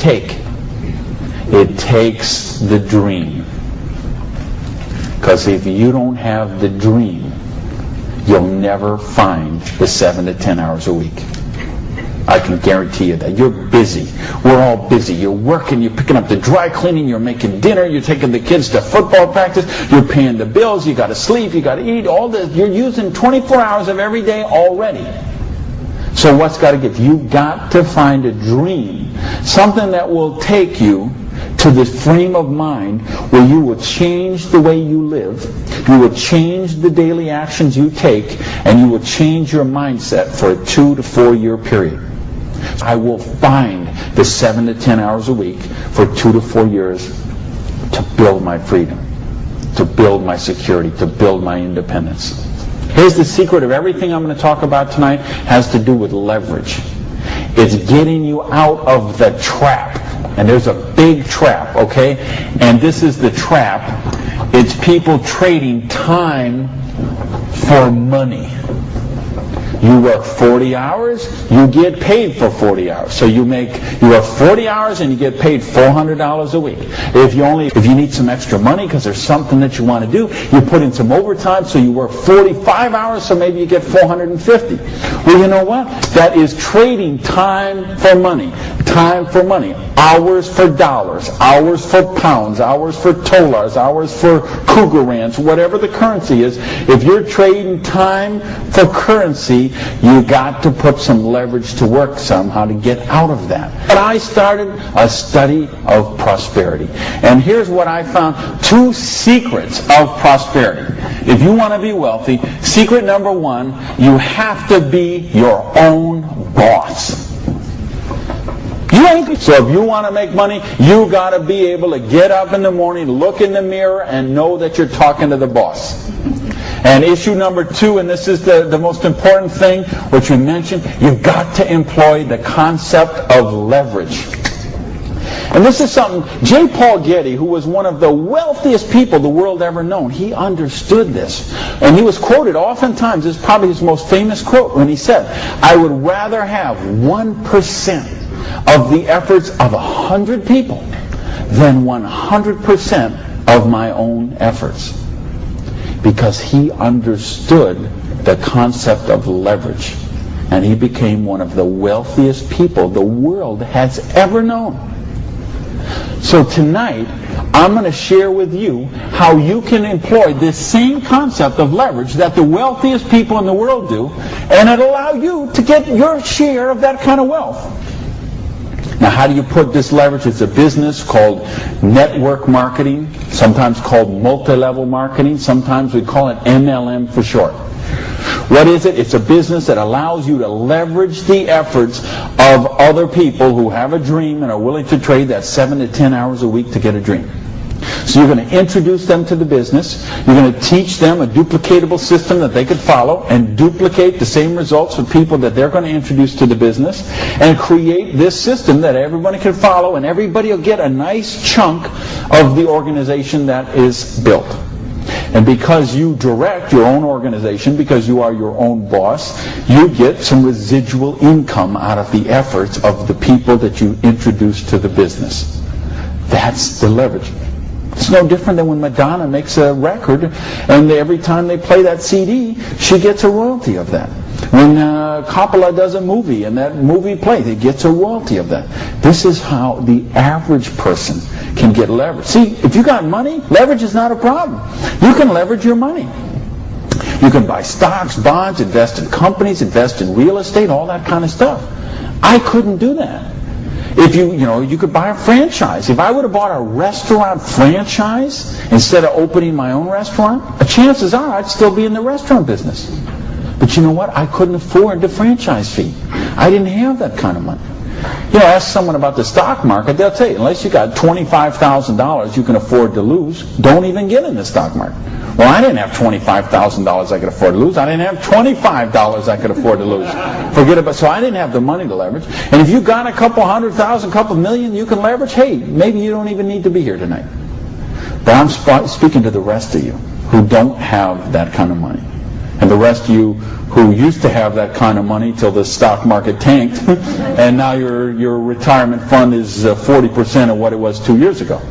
take? It takes the dream. Because if you don't have the dream, you'll never find the 7 to 10 hours a week. I can guarantee you that. You're busy. We're all busy. You're working, you're picking up the dry cleaning, you're making dinner, you're taking the kids to football practice, you're paying the bills, you got to sleep, you got to eat, all this. You're using 24 hours of every day already. So what's got to give? You've got to find a dream, something that will take you to this frame of mind where you will change the way you live, you will change the daily actions you take, and you will change your mindset for a 2 to 4 year period. I will find the 7 to 10 hours a week for 2 to 4 years to build my freedom, to build my security, to build my independence. Here's the secret of everything I'm going to talk about tonight has to do with leverage. It's getting you out of the trap. And there's a big trap, okay? And this is the trap. It's people trading time for money. You work 40 hours, you get paid for 40 hours. So you work 40 hours and you get paid $400 a week. If you need some extra money because there's something that you want to do, you put in some overtime, so you work 45 hours, so maybe you get $450. Well, you know what? That is trading time for money. Time for money. Hours for dollars, hours for pounds, hours for dollars, hours for cougar ranch, whatever the currency is. If you're trading time for currency, you got to put some leverage to work somehow to get out of that. But I started a study of prosperity. And here's what I found. 2 secrets of prosperity. If you want to be wealthy, secret number 1, you have to be your own boss. So if you want to make money, you got to be able to get up in the morning, look in the mirror, and know that you're talking to the boss. And issue number 2, and this is the most important thing, which we mentioned, you've got to employ the concept of leverage. And this is something, J. Paul Getty, who was one of the wealthiest people the world ever known, he understood this. And he was quoted oftentimes, this is probably his most famous quote, when he said, I would rather have 1% of the efforts of 100 people than 100% of my own efforts. Because he understood the concept of leverage. And he became one of the wealthiest people the world has ever known. So tonight, I'm going to share with you how you can employ this same concept of leverage that the wealthiest people in the world do, and it'll allow you to get your share of that kind of wealth. Now, how do you put this leverage? It's a business called network marketing, sometimes called multi-level marketing. Sometimes we call it MLM for short. What is it? It's a business that allows you to leverage the efforts of other people who have a dream and are willing to trade that 7 to 10 hours a week to get a dream. So you're going to introduce them to the business. You're going to teach them a duplicatable system that they could follow and duplicate the same results for people that they're going to introduce to the business, and create this system that everybody can follow, and everybody will get a nice chunk of the organization that is built. And because you direct your own organization, because you are your own boss, you get some residual income out of the efforts of the people that you introduce to the business. That's the leverage. It's no different than when Madonna makes a record, and every time they play that CD, she gets a royalty of that. When Coppola does a movie, and that movie plays, he gets a royalty of that. This is how the average person can get leverage. See, if you got money, leverage is not a problem. You can leverage your money. You can buy stocks, bonds, invest in companies, invest in real estate, all that kind of stuff. I couldn't do that. If you could buy a franchise. If I would have bought a restaurant franchise instead of opening my own restaurant, the chances are I'd still be in the restaurant business. But you know what? I couldn't afford the franchise fee. I didn't have that kind of money. Ask someone about the stock market, they'll tell you, unless you got $25,000 you can afford to lose, don't even get in the stock market. Well, I didn't have $25,000 I could afford to lose. I didn't have $25 I could afford to lose. Forget about. So I didn't have the money to leverage. And if you got a couple $100,000, couple million you can leverage, hey, maybe you don't even need to be here tonight. But I'm speaking to the rest of you who don't have that kind of money. and the rest of you who used to have that kind of money till the stock market tanked, and now your retirement fund is 40% of what it was 2 years ago.